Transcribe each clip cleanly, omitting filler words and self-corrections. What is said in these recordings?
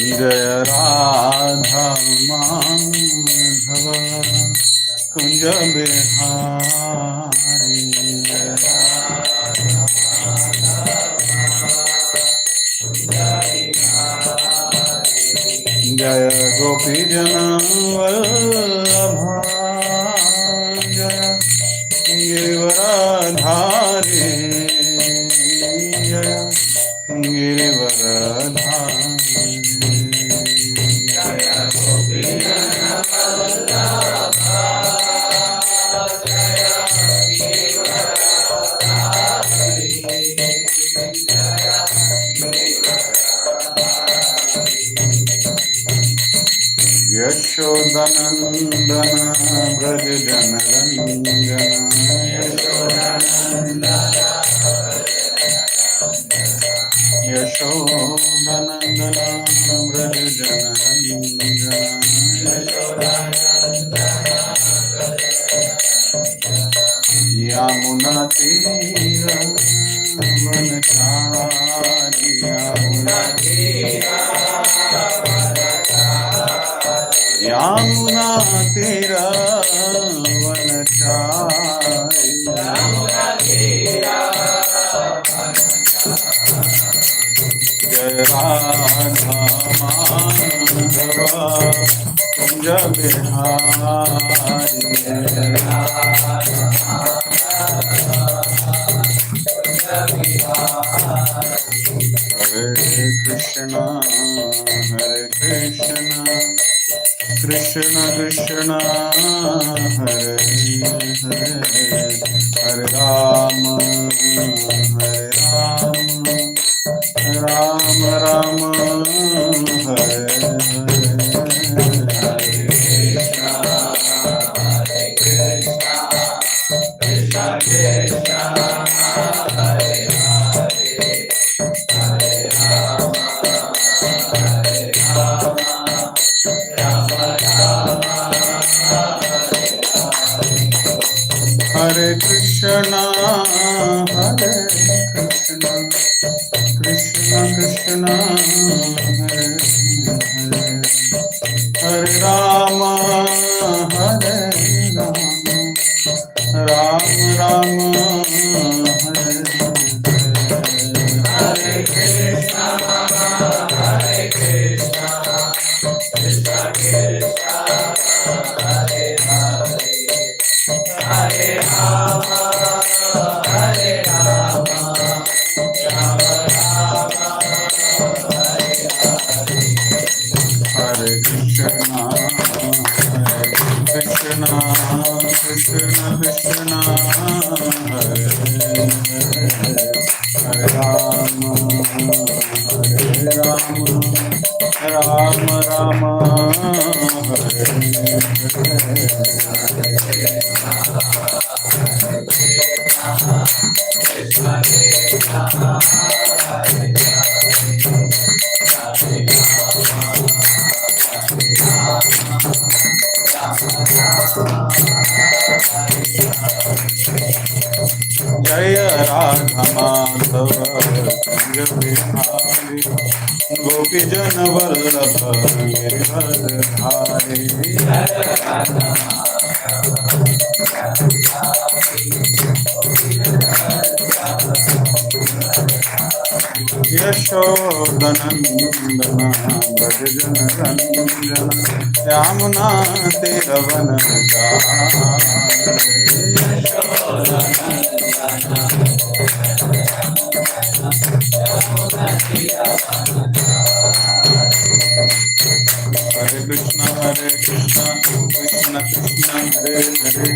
जय राधा माधव कुंज बिहारी जय गोपी वल्लभा जय गिरिवरधारी जय गिरिवरधारी यशोदनंदन ब्रज जनरंजन यशोदनंदन ब्रज जनरंजन यमुना तीर वनचारी यमुना तीरा वनचारी जय राधा माधव कुंज बिहारी हरे कृष्णा कृष्ण कृष्ण हरे हरे हरे राम राम राम हरे हरे कृष्णा कृष्ण कृष्ण हरे हरे हरे राम राम राम हरे हरे कृष्णा कृष्ण कृष्ण हरे हरे राम राम राम हरे हरे कृष्णा कृष्ण कृष्ण हरे हरे राम राम राम हरे जय राधा माधव कुंज बिहारी गोपी जन वल्लभ गिरिवरधारी यशोदनंदन ब्रज जनरंजन यमुना तीरवनचारी हरे कृष्णा कृष्ण कृष्ण हरे हरे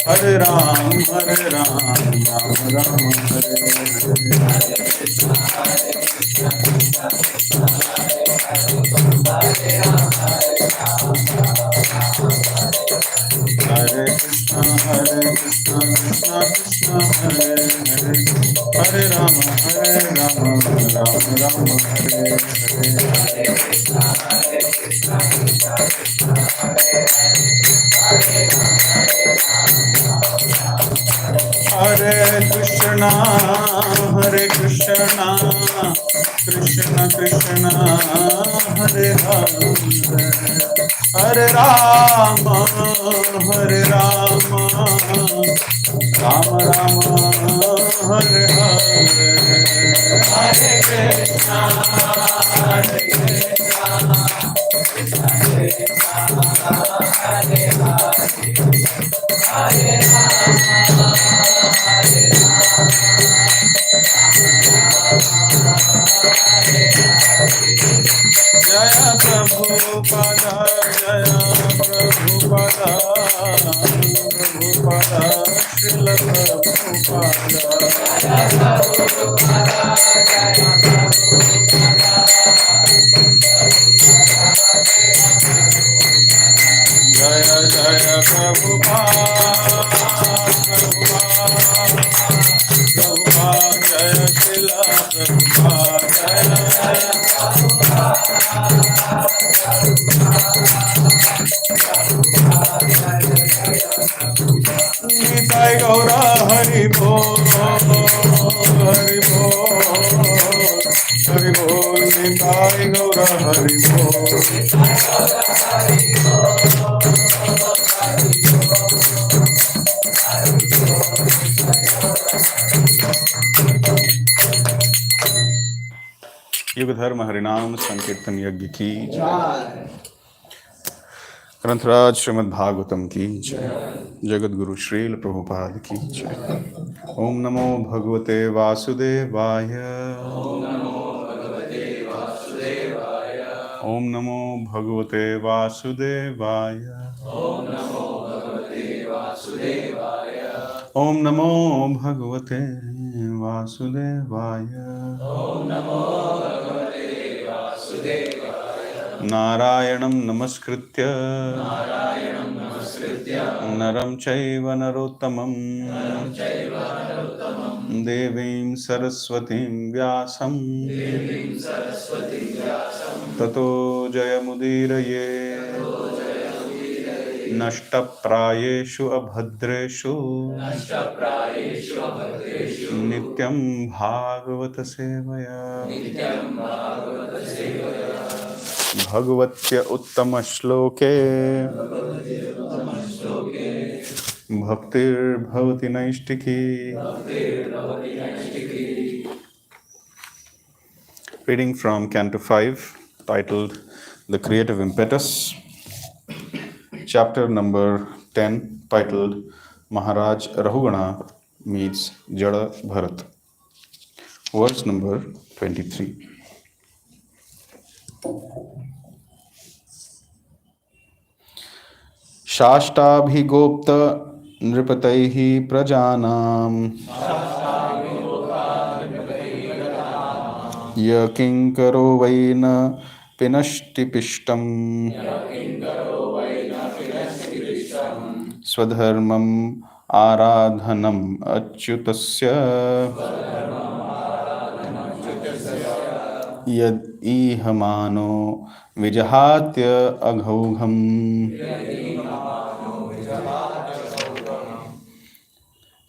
हरे राम राम राम हरे हरे हरे कृष्णा कृष्ण कृष्ण हरे हरे हरे राम राम राम हरे हरे हरे कृष्णा कृष्ण कृष्ण हरे Hare Hare Rama, Hare Rama, Rama Rama, Hare Hare, Hare Krishna, Hare Krishna, Krishna Krishna, Hare Hare, Hare Rama, Hare Jaya Prabhupada, Jaya Prabhupada, Prabhupada, Srila Prabhupada. Jaya Jaya Prabhupada, Prabhupada, Prabhupada, Jaya Srila Prabhupada, Jaya Jaya. Nitai Gaura Hari Bol, Hari Bol, Hari Bol, Nitai Gaura Hari Bol. युग धर्म हरिनाम संकीर्तन यज्ञ की जय। ग्रंथराज श्रीमद् भागवतम की जय। जगत गुरु श्रील प्रभुपाद की जय। ओम नमो भगवते वासुदेवाय, ओम नमो भगवते वासुदेवाय, ओम नमो भगवते वासुदेवाय, ओम नमो भगवते वासुदेवाय, ओम नमो भगवते वासुदेवाय, ओम नमो भगवते वासुदेवाय। नारायणं नमस्कृत्य नरं चैव नरोत्तमं देवीं सरस्वतीं व्यासं ततो जयमुदीरये। नष्टप्रायेषु अभद्रेषु नित्यं भागवत सेवया। भगवत्य उत्तम श्लोके भक्तिर्भवति नैष्टिकी। Reading from Canto 5, titled The Creative Impetus, chapter number 10, titled Maharaj Rahugana meets Jada Bharat, verse number 23. शाष्टाभिगोप्त नृपतैः प्रजानां यकिंकरो वै न पिनष्टि पिष्टम् स्वधर्मम् आराधनम् अच्युतस्य यद् ईहमानो विजहात्य अघौघम्।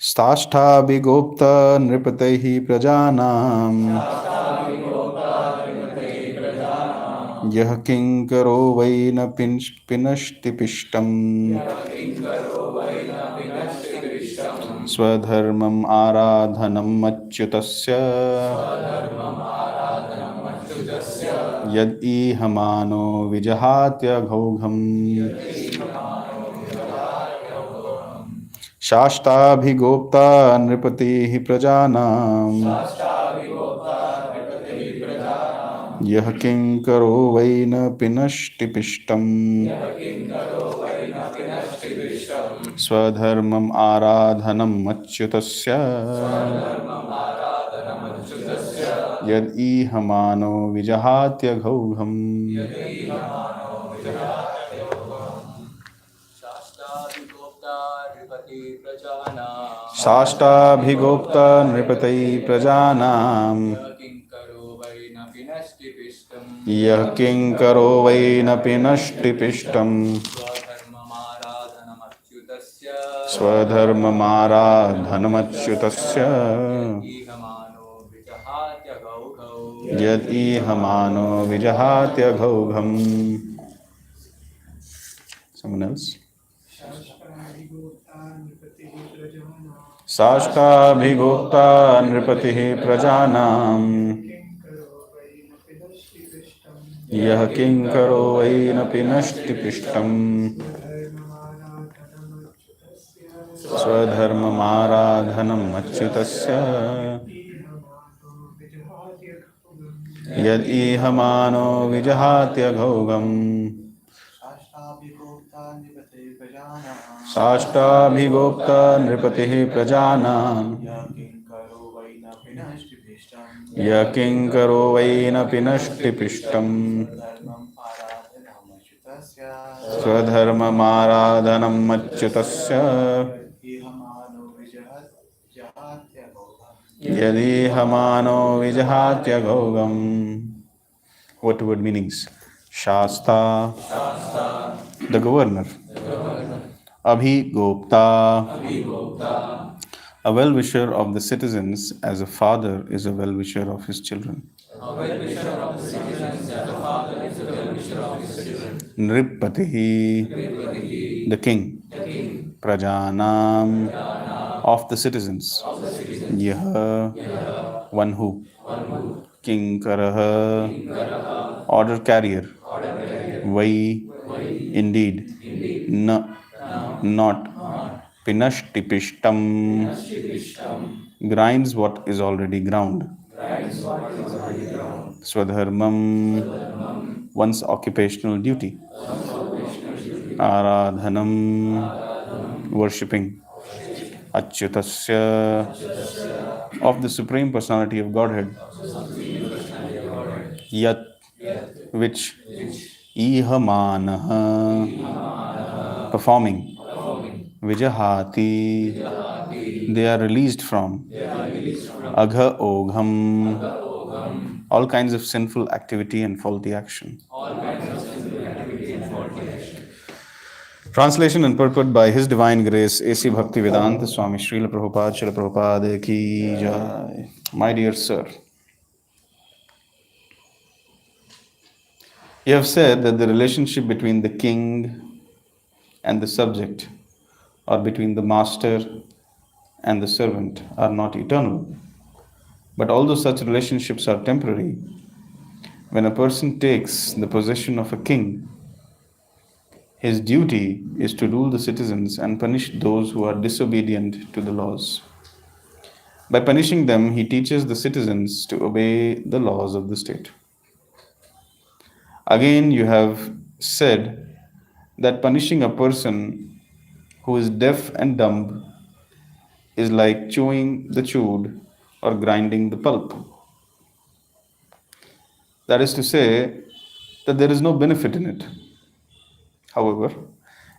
स्थाष्टाभिगोप्त नृपतैः प्रजानां यः किंकरो वै न पिनष्टि पिष्टम् स्वधर्मम् आराधनम् अच्युतस्य यद् ईहमानो विजहात्य घौघम्। शाष्टाभिगोप्ता नृपतिः प्रजानां यः किंकरो वै न पिनष्टि पिष्टम् स्वधर्मम् आराधनम् अच्युतस्य यद् ईहमानो विजहात्य घौघम्। शाष्टाभिगोप्ता नृपतैः प्रजानां यः किंकरो वै न पिनष्टि पिष्टम् स्वधर्ममाराधनमच्युतस्य Yad ihamano vijahatya ghaugam. Someone else. Sashta bhigopta nripatihi prajanam. Yah kinkaro vaina pinashti pishtam. Swadharmamaradhanam achyutasya. Yad ihamano vijahatya ghaugam. Sashtabhigopta nripatihi prajanam. Yakinkaro vaina pinashti pishtam. Swadharmamaradhanam achyutasya. Yadi hamano vijahatya gaugam. What word meanings? Shasta, the governor. Abhigopta, a well-wisher of the citizens, as a father is a well-wisher of his children. Nripatihi, the king. Prajanam, of the citizens. Yah, one who. Kinkaraha, order carrier. Vai, indeed. Na, not. Pinashti pishtam, grinds what is already ground. Swadharmam, one's occupational duty. Aradhanam, worshipping. Achyutasya, of the Supreme Personality of Godhead. Yat, which. Ihamanaha, performing. Vijahati, they are released from. Agha ogham, all kinds of sinful activity and faulty action. Translation and purport by His Divine Grace A.C. Bhaktivedanta Swami Srila Prabhupada ki jai. My dear sir, you have said that the relationship between the king and the subject, or between the master and the servant, are not eternal. But although such relationships are temporary, when a person takes the possession of a king, his duty is to rule the citizens and punish those who are disobedient to the laws. By punishing them, he teaches the citizens to obey the laws of the state. Again, you have said that punishing a person who is deaf and dumb is like chewing the chewed or grinding the pulp. That is to say, that there is no benefit in it. However,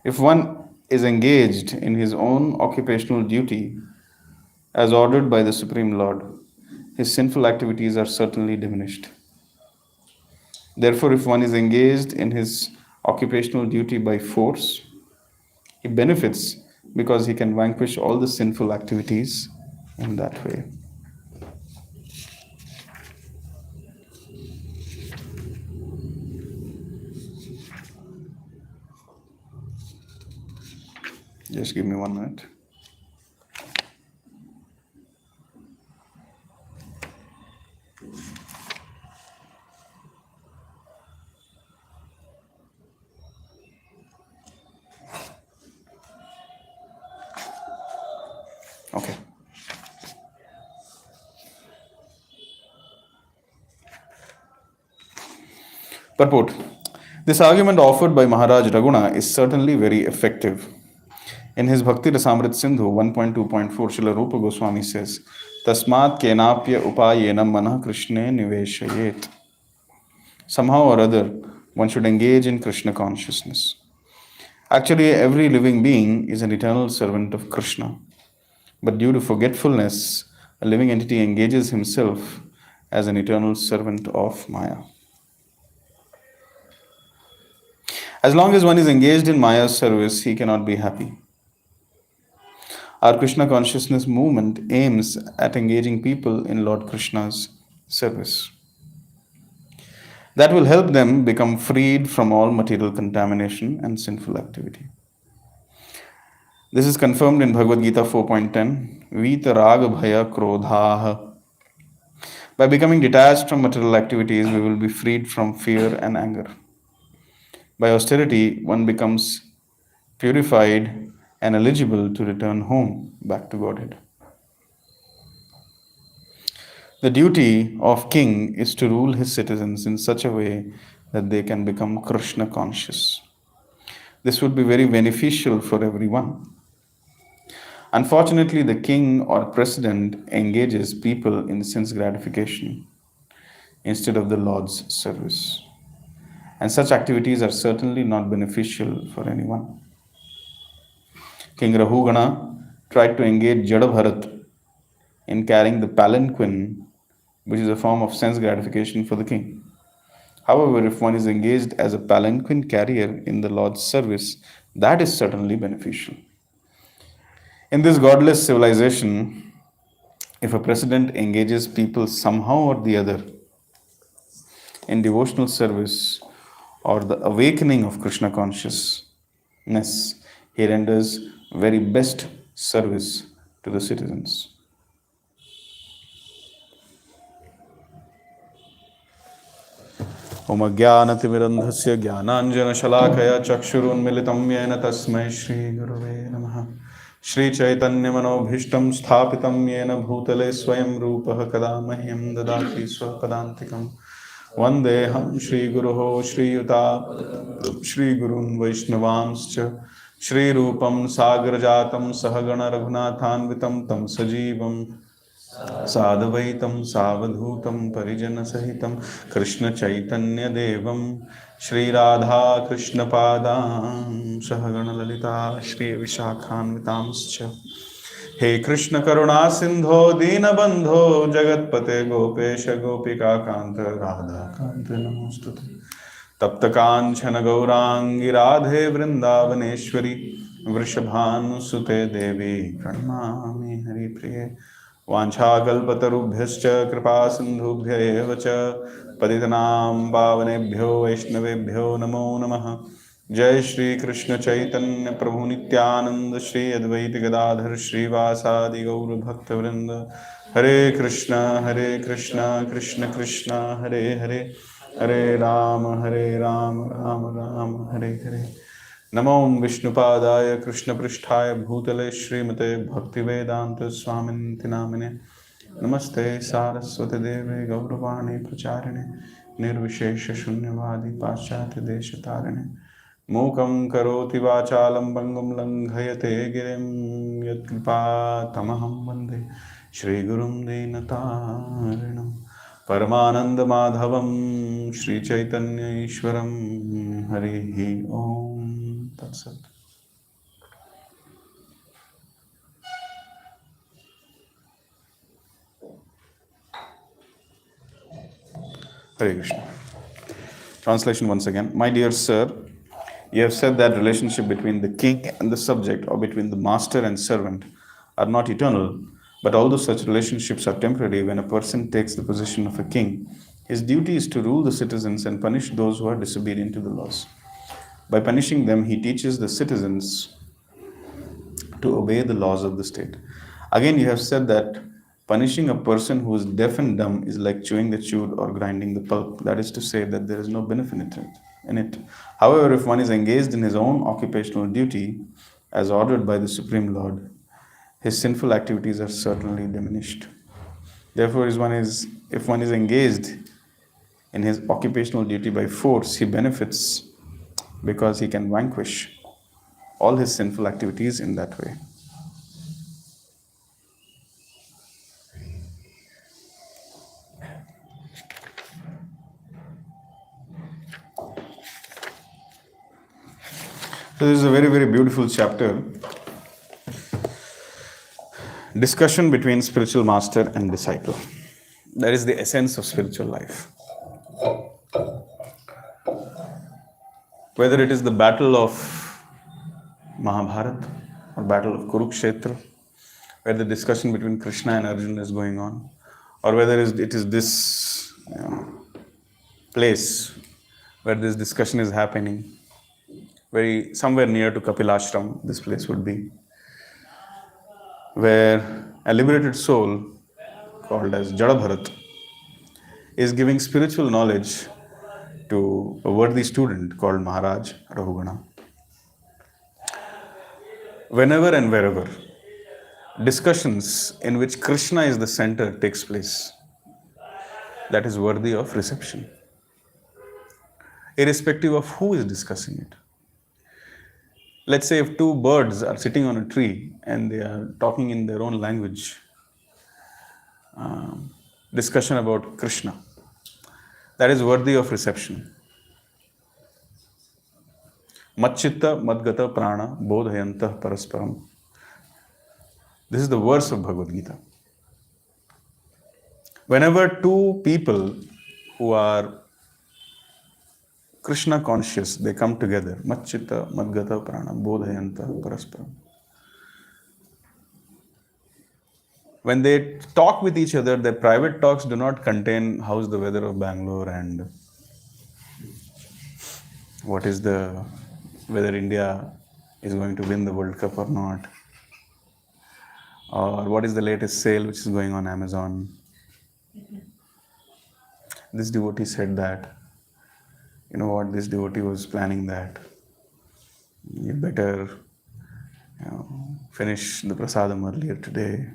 if one is engaged in his own occupational duty as ordered by the Supreme Lord, his sinful activities are certainly diminished. Therefore, if one is engaged in his occupational duty by force, he benefits because he can vanquish all the sinful activities in that way. Just give me 1 minute. Okay. Purport. This argument offered by Maharaj Raguna is certainly very effective. In his Bhakti Rasamrit Sindhu 1.2.4, Srila Rupa Goswami says, Tasmat kenapya upayena manah Krishne niveshayet. Somehow or other, one should engage in Krishna consciousness. Actually, every living being is an eternal servant of Krishna. But due to forgetfulness, a living entity engages himself as an eternal servant of Maya. As long as one is engaged in Maya's service, he cannot be happy. Our Krishna consciousness movement aims at engaging people in Lord Krishna's service. That will help them become freed from all material contamination and sinful activity. This is confirmed in Bhagavad Gita 4.10. Vita raga bhaya krodhaha. By becoming detached from material activities, we will be freed from fear and anger. By austerity, one becomes purified and eligible to return home, back to Godhead. The duty of king is to rule his citizens in such a way that they can become Krishna conscious. This would be very beneficial for everyone. Unfortunately, the king or president engages people in sense gratification instead of the Lord's service. And such activities are certainly not beneficial for anyone. King Rahugana tried to engage Jadabharat in carrying the palanquin, which is a form of sense gratification for the king. However, if one is engaged as a palanquin carrier in the Lord's service, that is certainly beneficial. In this godless civilization, if a president engages people somehow or the other in devotional service or the awakening of Krishna consciousness, he renders very best service to the citizens. ओम ज्ञानतिमिरन्धस्य ज्ञानाञ्जनशलाकया चक्षुरुन्मिलितं येन तस्मै श्रीगुरवे नमः। श्रीचैतन्यमनोभीष्टं स्थापितं येन भूतले स्वयं रूपः कदा मह्यं ददाति स्वपदान्तिकं। वन्देऽहं श्रीगुरोः श्रीयुता श्रीगुरून् वैष्णवांश्च श्रीरूपं सागरजातं सहगण रघुनाथान्वितं तं सजीवं साधवैतं सावधूतं परिजनसहितं कृष्णचैतन्यदेवं श्रीराधाकृष्णपादां सहगणललिता श्रीविशाखान्वितांश्च। हे कृष्ण करुणा सिंधो दीनबंधो जगत्पते गोपेश गोपिकाकान्त राधाकान्त नमोस्तुते। तप्त कांचन गौरांगी राधे वृंदावनेश्वरी वृषभानुसुते देवी प्रणमामि हरिप्रिये। वाञ्छाकल्पतरुभ्यश्च कृपा सिन्धुभ्य एव च पतितनां पावनेभ्यो वैष्णवेभ्यो नमो नमः। जय श्री कृष्ण चैतन्य प्रभु नित्यानंद श्री अद्वैत गदाधर श्रीवासादि गौर भक्तवृंद। हरे कृष्ण कृष्ण कृष्ण हरे हरे, हरे राम राम राम हरे हरे। नमो विष्णुपादाय कृष्णपृष्ठाय भूतले श्रीमते भक्तिवेदांत स्वामिनिति नामिने। नमस्ते सारस्वती देवे गौरवाणी प्रचारिणे निर्विशेष शून्यवादी पाश्चात्य देश तारिणे। मूकं करोति वाचालं पंगुं लंघयते गिरिं यत्कृपा तमहं वन्दे श्रीगुरुं दीनतारिणं। परमानंद माधवं श्रीचैतन्य ईश्वरं हरि ओम तत्सत्। Hare Krishna. Translation once again. My dear sir, you have said that relationship between the king and the subject, or between the master and servant, are not eternal. But although such relationships are temporary, when a person takes the position of a king, his duty is to rule the citizens and punish those who are disobedient to the laws. By punishing them, he teaches the citizens to obey the laws of the state. Again, you have said that punishing a person who is deaf and dumb is like chewing the chewed or grinding the pulp. That is to say that there is no benefit in it. However, if one is engaged in his own occupational duty as ordered by the Supreme Lord, his sinful activities are certainly diminished. Therefore, if one is engaged in his occupational duty by force, he benefits because he can vanquish all his sinful activities in that way. So this is a very, very beautiful chapter. Discussion between spiritual master and disciple. That is the essence of spiritual life. Whether it is the battle of Mahabharata or battle of Kurukshetra, where the discussion between Krishna and Arjuna is going on, or whether it is this place where this discussion is happening, very somewhere near to Kapilashram, this place would be, where a liberated soul called as Jada is giving spiritual knowledge to a worthy student called Maharaj Rahugana. Whenever and wherever discussions in which Krishna is the center takes place, that is worthy of reception, irrespective of who is discussing it. Let's say if two birds are sitting on a tree and they are talking in their own language, discussion about Krishna, that is worthy of reception. Matchitta madgata prana bodhayantah parasparam. This is the verse of Bhagavad Gita. Whenever two people who are Krishna conscious, they come together, Matchitta madgata prana bodhayantah parasparam. When they talk with each other, their private talks do not contain how's the weather of Bangalore and what is the whether India is going to win the World Cup or not, or what is the latest sale which is going on Amazon. This devotee said that, you know what, this devotee was planning that. You better finish the prasadam earlier today.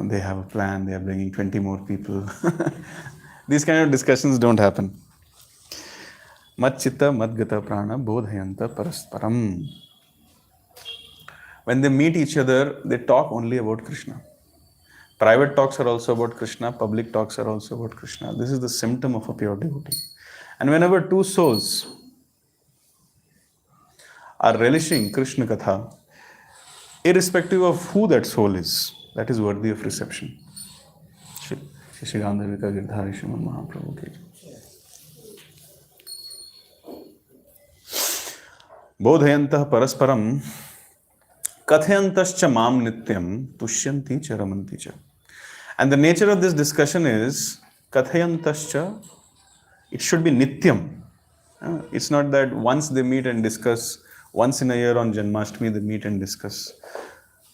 They have a plan, they are bringing 20 more people. These kind of discussions don't happen. Matchitta madgata prana bodhayanta parasparam. When they meet each other, they talk only about Krishna. Private talks are also about Krishna, public talks are also about Krishna. This is the symptom of a pure devotee. And whenever two souls are relishing Krishna Katha, irrespective of who that soul is, that is worthy of reception. Shri Gandharvika Girdhari Shriman Mahaprabhu ki. Bodhayantah parasparam kathayantascha mam nityam tushyanti cha ramanti cha. And the nature of this discussion is kathayantascha, it should be nityam. It's not that once they meet and discuss, once in a year on Janmashtami they meet and discuss.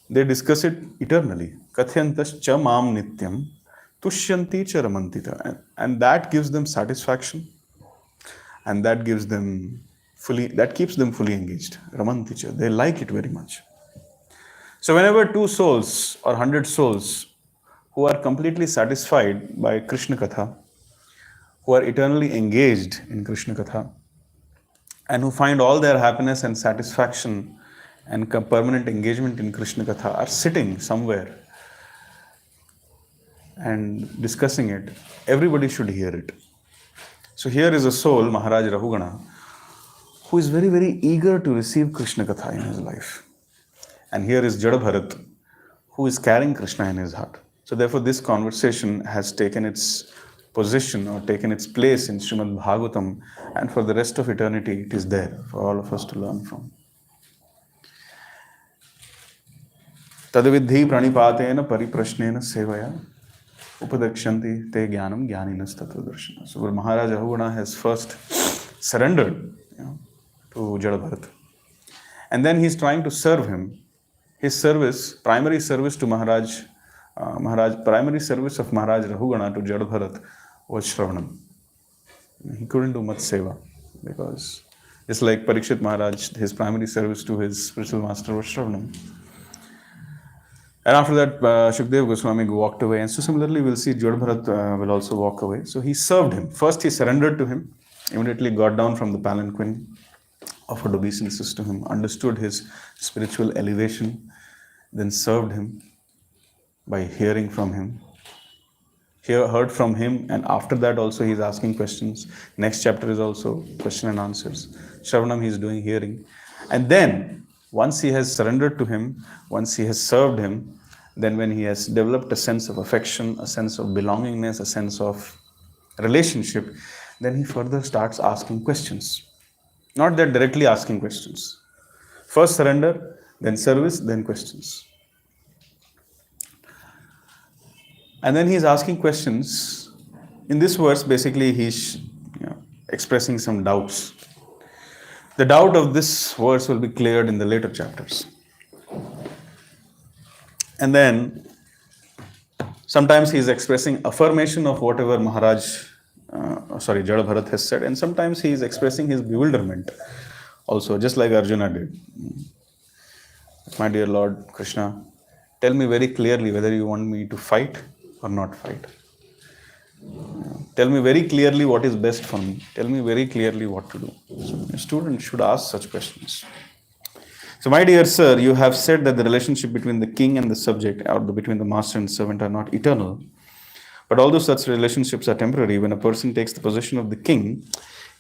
They discuss it eternally. Kathayantascha mam nityam tushyanti cha ramanti cha. And that gives them satisfaction. And that gives them that keeps them fully engaged. Ramanti cha. They like it very much. So whenever two souls or 100 souls who are completely satisfied by Krishna Katha, who are eternally engaged in Krishna Katha, and who find all their happiness and satisfaction and permanent engagement in Krishna Katha, are sitting somewhere and discussing it, everybody should hear it. So here is a soul, Maharaj Rahugana, who is very, very eager to receive Krishna Katha in his life. And here is Jada who is carrying Krishna in his heart. So therefore this conversation has taken its position or taken its place in Srimad Bhagavatam, and for the rest of eternity it is there for all of us to learn from. Tadavidhi pranipatena pariprashnena sevaya upadakshanti te jnanam jnaninas tattvadarshana. So Maharaj Rahugana has first surrendered to Jada. And then he is trying to serve him. His service, primary service to primary service of Maharaj Rahugana to Jada was Shravanam. He couldn't do much seva because just like Parikshit Maharaj, his primary service to his spiritual master was Shravanam. And after that, Shukdev Goswami walked away. And so similarly, we'll see Jada will also walk away. So he served him. First, he surrendered to him, immediately got down from the palanquin, offered obeisances to him, understood his spiritual elevation, then served him by hearing from him. Heard from him, and after that also he is asking questions. Next chapter is also question and answers. Shravanam he is doing hearing. And then, once he has surrendered to him, once he has served him, then when he has developed a sense of affection, a sense of belongingness, a sense of relationship, then he further starts asking questions. Not that directly asking questions. First surrender, then service, then questions. And then he is asking questions. In this verse, basically, he's expressing some doubts. The doubt of this verse will be cleared in the later chapters. And then sometimes he is expressing affirmation of whatever Jada Bharat has said, and sometimes he is expressing his bewilderment also, just like Arjuna did. My dear Lord Krishna, tell me very clearly whether you want me to fight or not fight. Tell me very clearly what is best for me. Tell me very clearly what to do. So a student should ask such questions. So, my dear sir, you have said that the relationship between the king and the subject, or between the master and servant, are not eternal. But although such relationships are temporary, when a person takes the possession of the king,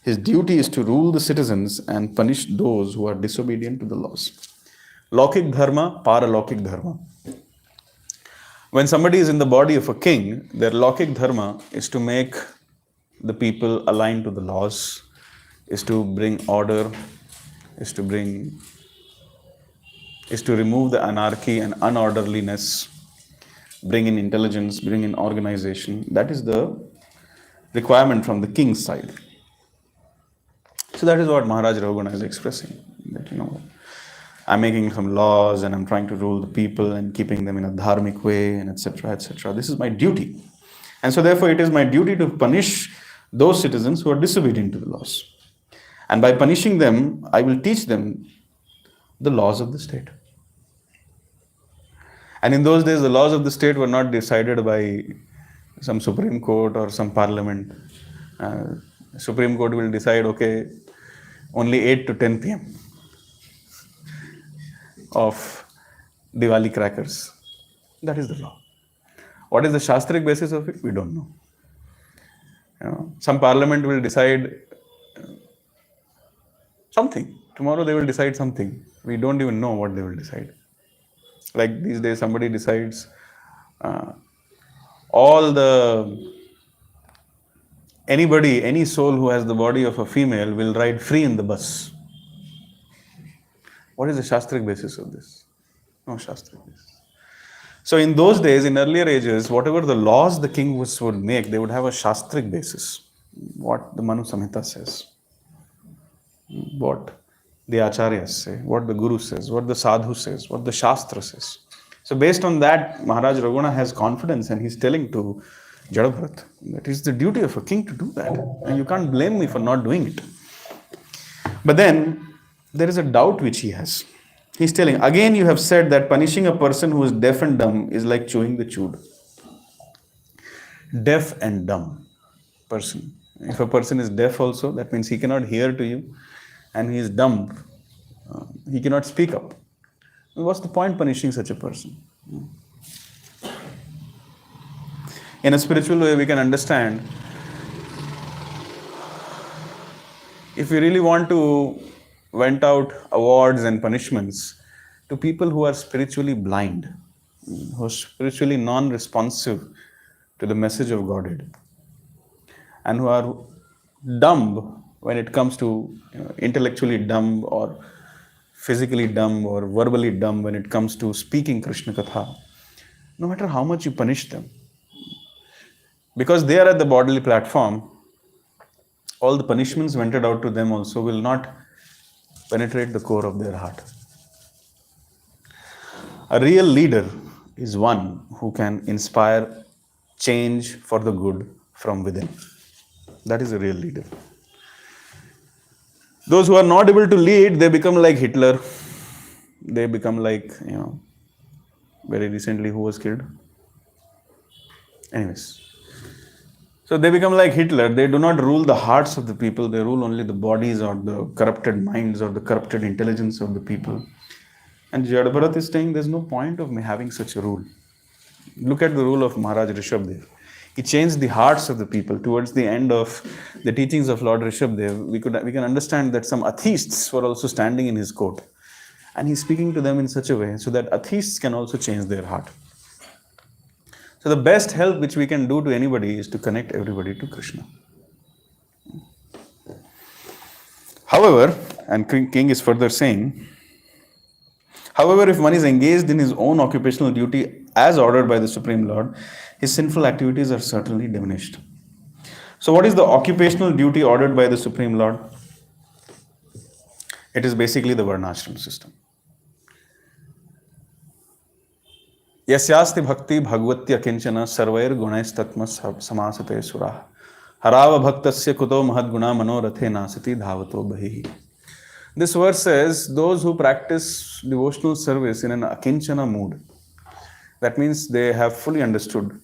his duty is to rule the citizens and punish those who are disobedient to the laws. Laukik dharma, paralaukik dharma. When somebody is in the body of a king, their laukik dharma is to make the people aligned to the laws, is to bring order, is to remove the anarchy and unorderliness, bring in intelligence, bring in organization. That is the requirement from the king's side. So that is what Maharaj Raghugana is expressing. That, I'm making some laws and I'm trying to rule the people and keeping them in a dharmic way, and etc., etc. This is my duty. And so therefore it is my duty to punish those citizens who are disobedient to the laws. And by punishing them, I will teach them the laws of the state. And in those days, the laws of the state were not decided by some Supreme Court or some parliament. Supreme Court will decide, okay, only 8 to 10 p.m. of Diwali crackers. That is the law. What is the Shastric basis of it? We don't know. Some parliament will decide something. Tomorrow they will decide something. We don't even know what they will decide. Like these days, somebody decides any soul who has the body of a female will ride free in the bus. What is the Shastric basis of this? No Shastric basis. So in those days, in earlier ages, whatever the laws the king would make, they would have a Shastric basis. What the Manu Samhita says. What the Acharyas say, what the Guru says, what the Sadhu says, what the Shastra says. So based on that, Maharaj Raghugana has confidence and he's telling to Jada Bharat that it's the duty of a king to do that. And you can't blame me for not doing it. But then, there is a doubt which he has. He's telling, again you have said that punishing a person who is deaf and dumb is like chewing the chewed. Deaf and dumb person. If a person is deaf also, that means he cannot hear to you. And he is dumb, he cannot speak up. What's the point punishing such a person? In a spiritual way, we can understand, if we really want to vent out awards and punishments to people who are spiritually blind, who are spiritually non-responsive to the message of Godhead, and who are dumb when it comes to intellectually dumb or physically dumb or verbally dumb when it comes to speaking Krishna Katha, no matter how much you punish them, because they are at the bodily platform, all the punishments vented out to them also will not penetrate the core of their heart. A real leader is one who can inspire change for the good from within. That is a real leader. Those who are not able to lead, they become like Hitler. They become like, very recently who was killed? Anyways. So they become like Hitler. They do not rule the hearts of the people. They rule only the bodies or the corrupted minds or the corrupted intelligence of the people. And Jada Bharat is saying there's no point of me having such a rule. Look at the rule of Maharaj Rishabdev. He changed the hearts of the people. Towards the end of the teachings of Lord Rishabdev, we can understand that some atheists were also standing in his court. And he's speaking to them in such a way so that atheists can also change their heart. So the best help which we can do to anybody is to connect everybody to Krishna. However, and King is further saying, however, if one is engaged in his own occupational duty as ordered by the Supreme Lord, his sinful activities are certainly diminished. So what is the occupational duty ordered by the Supreme Lord? It is basically the Varnashram system. Yasyasti bhakti bhagvatya kinchana sarvair gunais tatma samasate surah. Harava bhaktasya kuto mahadguna manorathe nasati dhavato bahi. This verse says, those who practice devotional service in an akinchana mood, that means they have fully understood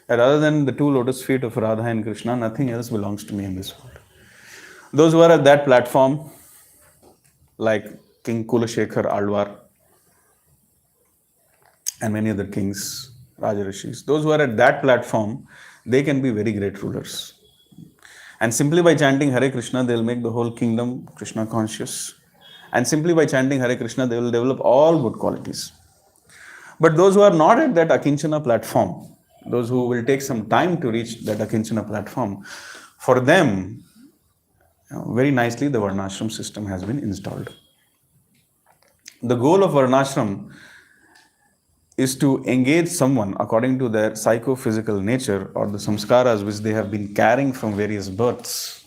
that other than the two lotus feet of Radha and Krishna, nothing else belongs to me in this world. Those who are at that platform, like King Kulashekar Alwar and many other kings, Rajarishis, those who are at that platform, they can be very great rulers. And simply by chanting Hare Krishna, they will make the whole kingdom Krishna conscious. And simply by chanting Hare Krishna, they will develop all good qualities. But those who are not at that Akinchana platform, those who will take some time to reach that Akinchana platform, for them, very nicely the Varnashram system has been installed. The goal of Varnashram is to engage someone according to their psychophysical nature or the samskaras which they have been carrying from various births.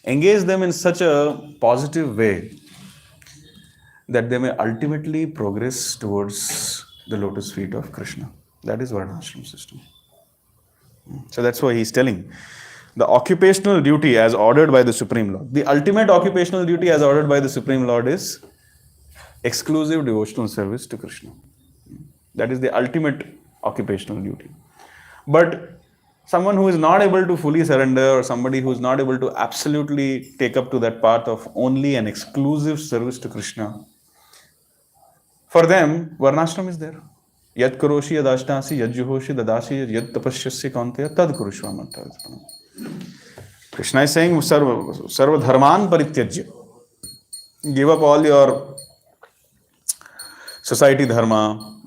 Engage them in such a positive way that they may ultimately progress towards the lotus feet of Krishna. That is Varnashram system. So that's why he's telling the occupational duty as ordered by the Supreme Lord. The ultimate occupational duty as ordered by the Supreme Lord is exclusive devotional service to Krishna. That is the ultimate occupational duty. But someone who is not able to fully surrender, or somebody who is not able to absolutely take up to that path of only an exclusive service to Krishna, for them, Varnashram is there. Yad karoshi yad ashtasi yad juhoshi dadashi yad tapashyasya kaunteya tad kurushva manta. Krishna is saying, sarva dharman parityajya. Give up all your society dharma,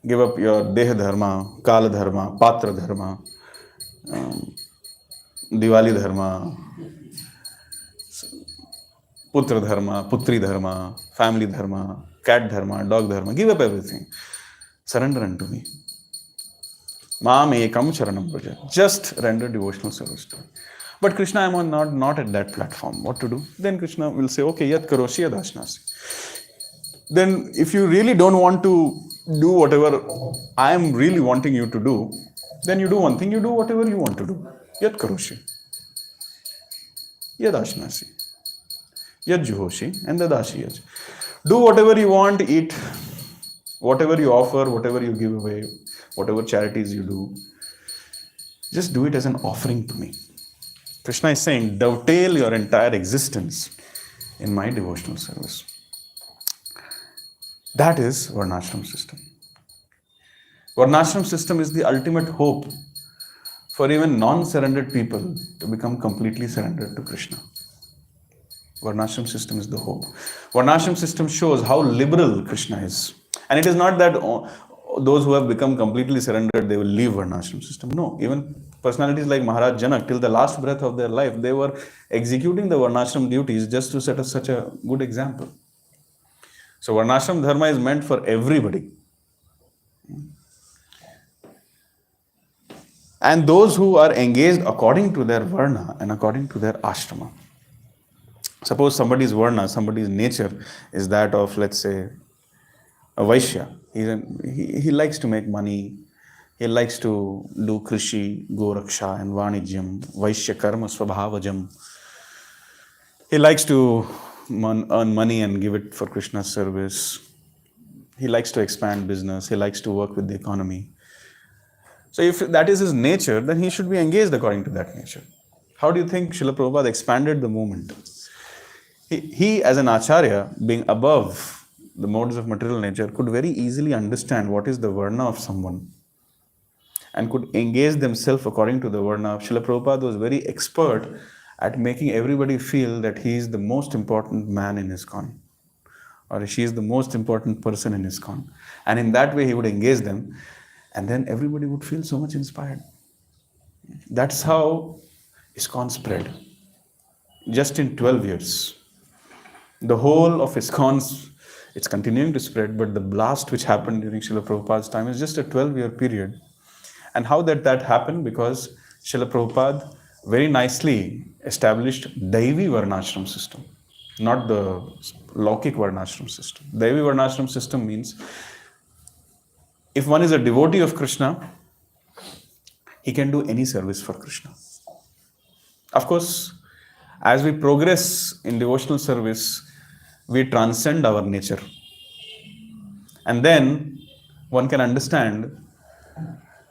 give up your deha dharma, kala dharma, patra dharma, Diwali dharma, putra dharma, putri dharma, family dharma, cat dharma, dog dharma. Give up everything. Surrender unto me. Mam ekam charanam praja. Just render devotional service to me. But Krishna, I am not at that platform. What to do? Then Krishna will say, okay, yat karoshi yad ashnasi. Then if you really don't want to do whatever I am really wanting you to do, then you do one thing, you do whatever you want to do. Yat karoshi, yad ashnasi, yad juhoshi, and dadashi yaj. Do whatever you want, eat whatever you offer, whatever you give away, whatever charities you do. Just do it as an offering to me. Krishna is saying, dovetail your entire existence in my devotional service. That is Varnashram system. Varnashram system is the ultimate hope for even non-surrendered people to become completely surrendered to Krishna. Varnashram system is the hope. Varnashram system shows how liberal Krishna is. And it is not that those who have become completely surrendered, they will leave Varnashram system. No, even personalities like Maharaj Janak, till the last breath of their life, they were executing the Varnashram duties just to set us such a good example. So Varnashram dharma is meant for everybody. And those who are engaged according to their varna and according to their ashrama. Suppose somebody's varna, somebody's nature is that of, let's say, a Vaishya. He likes to make money. He likes to do krishi, goraksha and vanijyam, Vaishya karma svabhavajam. He likes to earn money and give it for Krishna's service. He likes to expand business. He likes to work with the economy. So if that is his nature, then he should be engaged according to that nature. How do you think Srila Prabhupada expanded the movement? He as an acharya, being above the modes of material nature, could very easily understand what is the varna of someone and could engage themselves according to the varna. Srila Prabhupada was very expert at making everybody feel that he is the most important man in ISKCON, or she is the most important person in ISKCON. And in that way, he would engage them, and then everybody would feel so much inspired. That's how ISKCON spread. Just in 12 years. The whole of ISKCON, it's continuing to spread, but the blast which happened during Srila Prabhupada's time is just a 12-year period. And how that happened? Because Srila Prabhupada very nicely established Daivi Varnashram system, not the Laukik Varnashram system. Daivi Varnashram system means if one is a devotee of Krishna, he can do any service for Krishna. Of course, as we progress in devotional service, we transcend our nature. And then one can understand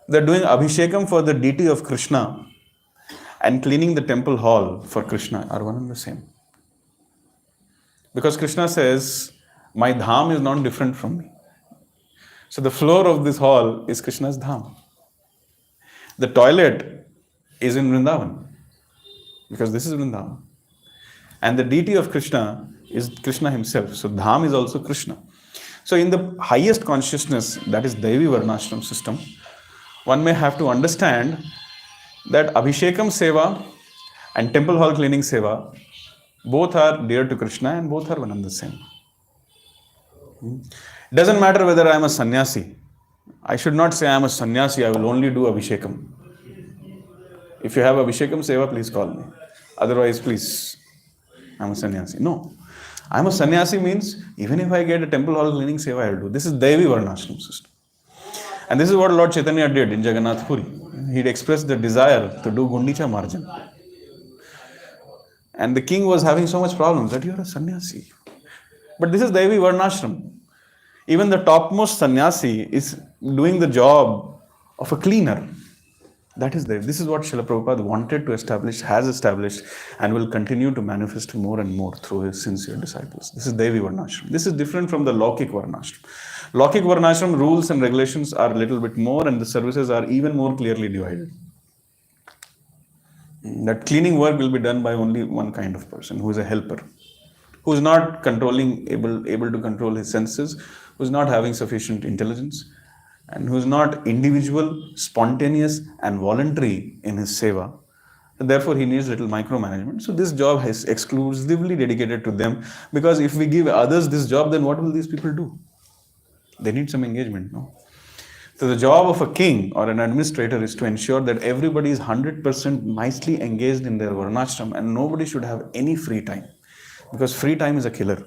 that doing Abhishekam for the deity of Krishna and cleaning the temple hall for Krishna are one and the same. Because Krishna says, my dham is not different from me. So the floor of this hall is Krishna's dham. The toilet is in Vrindavan, because this is Vrindavan. And the deity of Krishna is Krishna himself. So dham is also Krishna. So in the highest consciousness, that is Daivi Varnashram system, one may have to understand that Abhishekam Seva and temple hall cleaning Seva, both are dear to Krishna and both are one and the same. Doesn't matter whether I am a sannyasi. I should not say I am a sannyasi, I will only do Abhishekam. If you have Abhishekam Seva, please call me. Otherwise, please, I am a sannyasi. No. I am a sannyasi means even if I get a temple hall cleaning Seva, I will do. This is Daivi Varnashram system. And this is what Lord Chaitanya did in Jagannath Puri. He expressed the desire to do Gundicha Marjan. And the king was having so much problems that you are a sannyasi. But this is Daivi Varnashram. Even the topmost sannyasi is doing the job of a cleaner. That is there. This is what Srila Prabhupada wanted to establish, has established, and will continue to manifest more and more through his sincere disciples. This is Daivi Varnashram. This is different from the Laukik Varnashram. Laukik Varnashram rules and regulations are a little bit more, and the services are even more clearly divided. That cleaning work will be done by only one kind of person, who is a helper, who is not able to control his senses, who is not having sufficient intelligence, and who is not individual, spontaneous and voluntary in his seva. And therefore, he needs little micromanagement. So this job is exclusively dedicated to them, because if we give others this job, then what will these people do? They need some engagement, no? So the job of a king or an administrator is to ensure that everybody is 100% nicely engaged in their varnashram, and nobody should have any free time, because free time is a killer.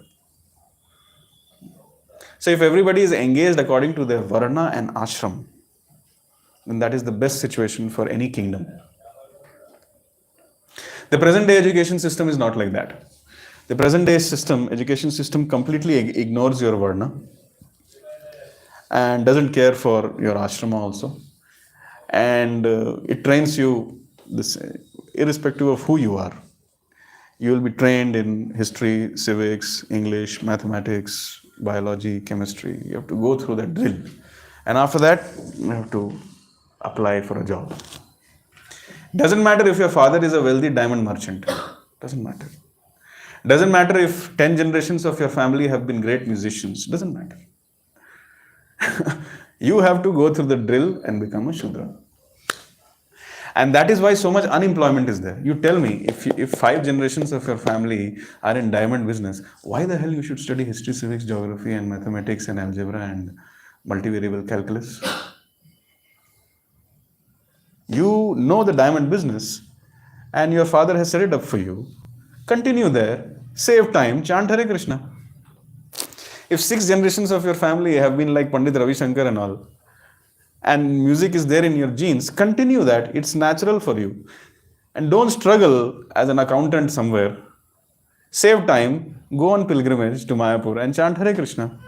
So if everybody is engaged according to their varna and ashram, then that is the best situation for any kingdom. The present day education system is not like that. The present day education system completely ignores your varna and doesn't care for your ashrama also. And it trains you this, irrespective of who you are. You will be trained in history, civics, English, mathematics, biology, chemistry. You have to go through that drill. And after that, you have to apply for a job. Doesn't matter if your father is a wealthy diamond merchant. Doesn't matter. Doesn't matter if 10 generations of your family have been great musicians. Doesn't matter. You have to go through the drill and become a Shudra. And that is why so much unemployment is there. You tell me, if 5 generations of your family are in diamond business, why the hell you should study history, civics, geography and mathematics and algebra and multivariable calculus? You know the diamond business and your father has set it up for you. Continue there, save time, chant Hare Krishna. If 6 generations of your family have been like Pandit Ravi Shankar and all, and music is there in your genes, continue that. It's natural for you. And don't struggle as an accountant somewhere. Save time, go on pilgrimage to Mayapur and chant Hare Krishna.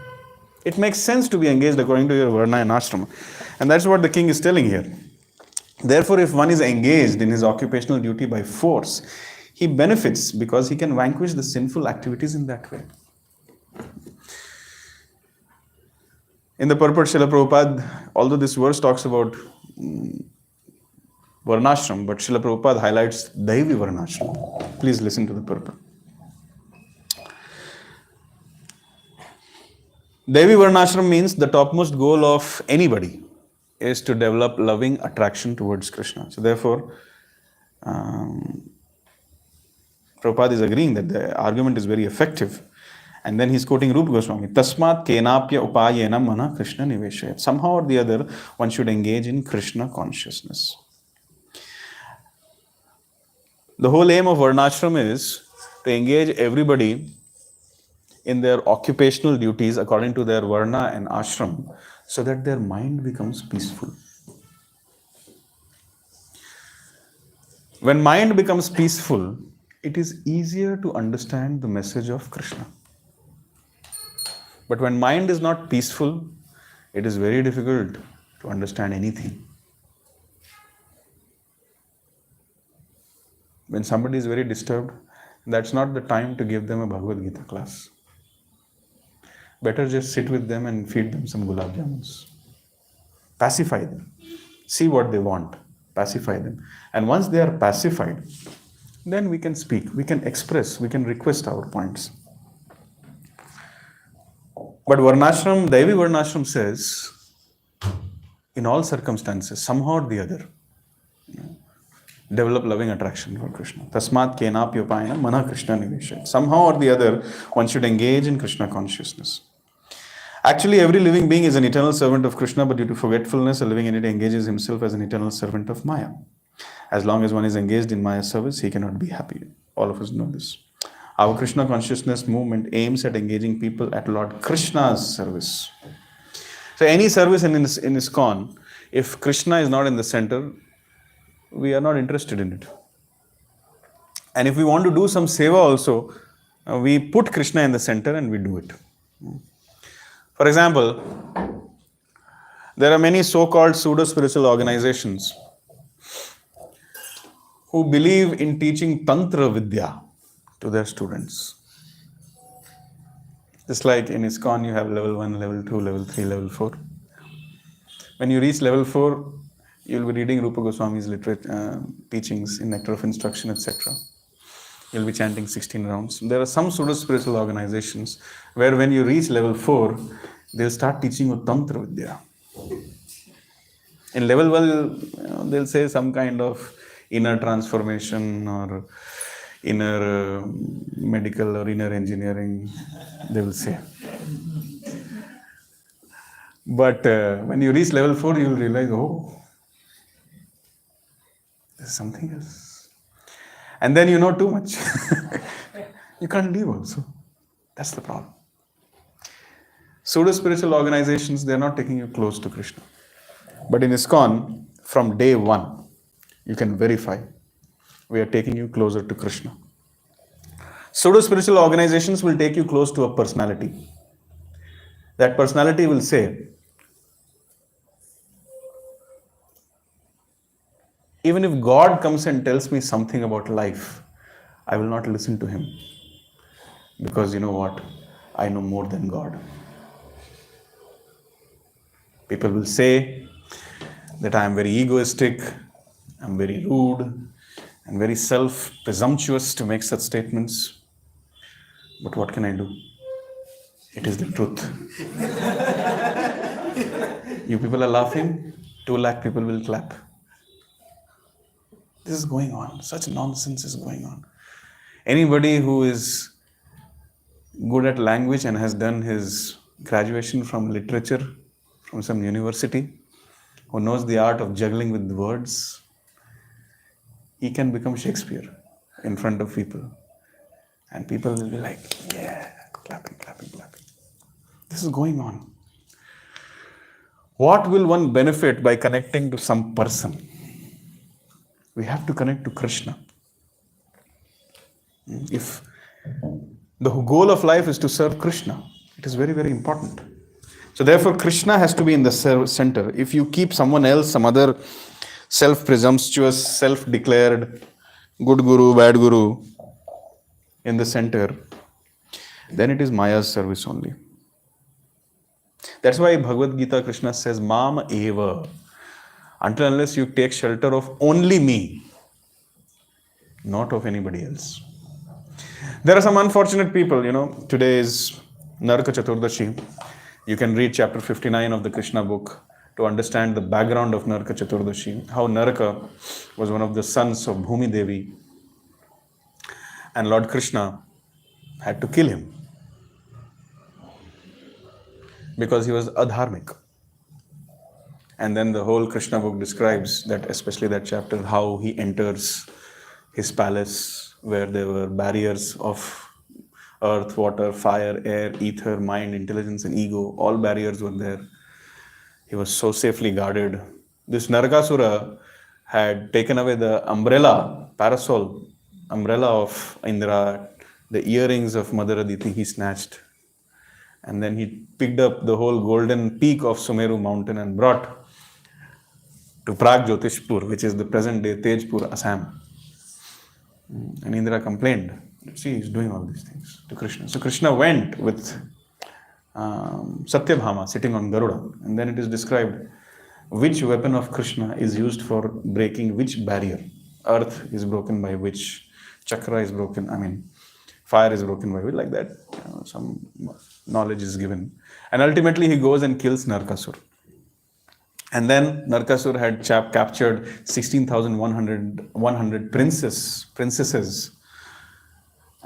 It makes sense to be engaged according to your varna and ashrama. And that's what the king is telling here. Therefore, if one is engaged in his occupational duty by force, he benefits because he can vanquish the sinful activities in that way. In the purport, Srila Prabhupada, although this verse talks about Varnashram, but Srila Prabhupada highlights Daivi Varnashram. Please listen to the purport. Daivi Varnashram means the topmost goal of anybody is to develop loving attraction towards Krishna. So therefore, Prabhupada is agreeing that the argument is very effective. And then he's quoting Rupa Goswami, Tasmat kenapya upayena mana Krishna niveshayat. Somehow or the other, one should engage in Krishna consciousness. The whole aim of Varnashram is to engage everybody in their occupational duties according to their Varna and Ashram so that their mind becomes peaceful. When mind becomes peaceful, it is easier to understand the message of Krishna. But when mind is not peaceful, it is very difficult to understand anything. When somebody is very disturbed, that's not the time to give them a Bhagavad Gita class. Better just sit with them and feed them some gulab jamuns. Pacify them. See what they want. Pacify them. And once they are pacified, then we can speak, we can express, we can request our points. But Varnashram, Daivi Varnashram says, in all circumstances, somehow or the other, develop loving attraction for Krishna. Tasmat kenapyopayana mana Krishna niveshat. Somehow or the other, one should engage in Krishna consciousness. Actually, every living being is an eternal servant of Krishna, but due to forgetfulness, a living entity engages himself as an eternal servant of Maya. As long as one is engaged in Maya service, he cannot be happy. All of us know this. Our Krishna consciousness movement aims at engaging people at Lord Krishna's service. So any service in ISKCON, if Krishna is not in the center, we are not interested in it. And if we want to do some seva also, we put Krishna in the center and we do it. For example, there are many so-called pseudo-spiritual organizations who believe in teaching Tantra Vidya to their students. Just like in ISKCON, you have level 1, level 2, level 3, level 4. When you reach level 4, you will be reading Rupa Goswami's teachings in Nectar of Instruction, etc. You will be chanting 16 rounds. There are some pseudo-spiritual organizations where when you reach level 4, they'll start teaching you Tantra Vidya. In level 1, they'll say some kind of inner transformation or inner medical or inner engineering, they will say. But when you reach level 4, you will realize, oh, there's something else. And then you know too much. You can't leave also. That's the problem. Pseudo-spiritual organizations, they're not taking you close to Krishna. But in ISKCON, from day 1, you can verify we are taking you closer to Krishna. Pseudo-spiritual organizations will take you close to a personality. That personality will say, even if God comes and tells me something about life, I will not listen to him. Because you know what? I know more than God. People will say that I am very egoistic, I am very rude, and very self-presumptuous to make such statements. But what can I do? It is the truth. You people are laughing, 2 lakh people will clap. This is going on. Such nonsense is going on. Anybody who is good at language and has done his graduation from literature from some university, who knows the art of juggling with words, he can become Shakespeare in front of people. And people will be like, yeah, clapping, clapping, clapping. This is going on. What will one benefit by connecting to some person? We have to connect to Krishna. If the goal of life is to serve Krishna, it is very, very important. So therefore, Krishna has to be in the center. If you keep someone else, some other self-presumptuous, self-declared good guru, bad guru in the center, then it is Maya's service only. That's why Bhagavad Gita, Krishna says, Mam eva. Until unless you take shelter of only me, not of anybody else. There are some unfortunate people, today is Naraka Chaturdashi. You can read chapter 59 of the Krishna book to understand the background of Naraka Chaturdashi, how Naraka was one of the sons of Bhumi Devi, and Lord Krishna had to kill him because he was adharmic. And then the whole Krishna book describes that, especially that chapter, how he enters his palace where there were barriers of earth, water, fire, air, ether, mind, intelligence, and ego. All barriers were there. He was so safely guarded. This Narakasura had taken away the umbrella, parasol, umbrella of Indra, the earrings of Mother Aditi he snatched. And then he picked up the whole golden peak of Sumeru mountain and brought to Pragjotishpur, which is the present day Tejpur, Assam. And Indra complained. See, he's doing all these things to Krishna. So Krishna went with Satyabhama sitting on Garuda. And then it is described which weapon of Krishna is used for breaking which barrier. Earth is broken by which, chakra is broken, fire is broken by which, like that. Some knowledge is given. And ultimately he goes and kills Narkasur. And then Narkasur had captured 16,100 princesses.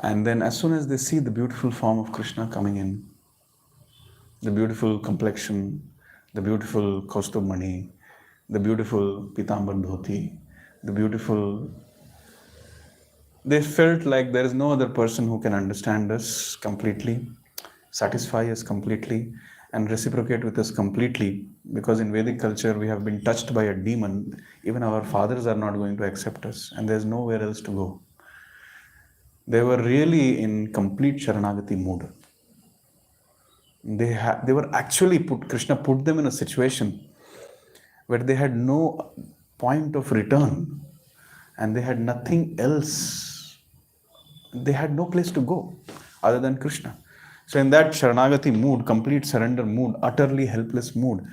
And then as soon as they see the beautiful form of Krishna coming in, the beautiful complexion, the beautiful Kaustubh, the beautiful Pitambar Dhoti, the beautiful... They felt like there is no other person who can understand us completely, satisfy us completely, and reciprocate with us completely. Because in Vedic culture, we have been touched by a demon. Even our fathers are not going to accept us, and there's nowhere else to go. They were really in complete Sharanagati mood. They were actually Krishna put them in a situation where they had no point of return and they had nothing else. They had no place to go other than Krishna. So in that Sharanagati mood, complete surrender mood, utterly helpless mood,